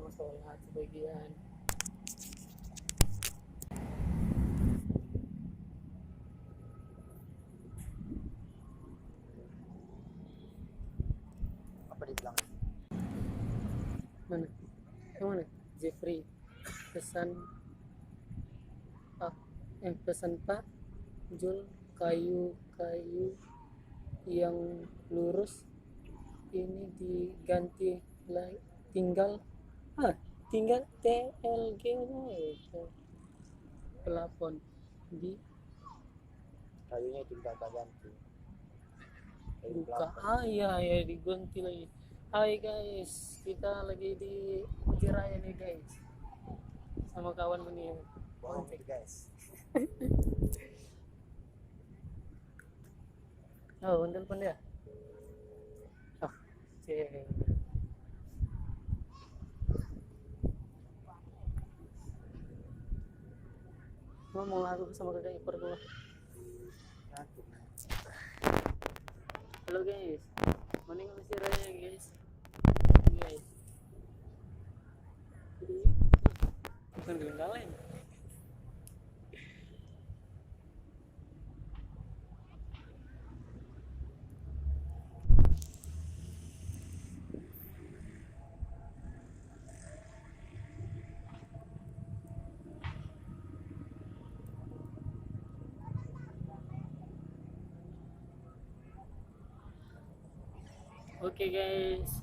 mau sholat sebagian. Apa dibilang? Mana? Yang mana? Jeffrey pesan pesan Pak Jul kayu yang lurus ini diganti lagi, tinggal TLG pelafon di Kayunya tinggal ganti. Kayu buka. pelapon. Ya diganti lagi. Hai guys, kita lagi di Uji Raya nih guys, sama kawan ini. Bohong itu guys. Oh, telepon dia. Oh, cek. Ngomong aku sama kakak ipar gua. Halo guys, mending Uji Raya guys. Guys. Bukan geleng-geleng. Oke guys,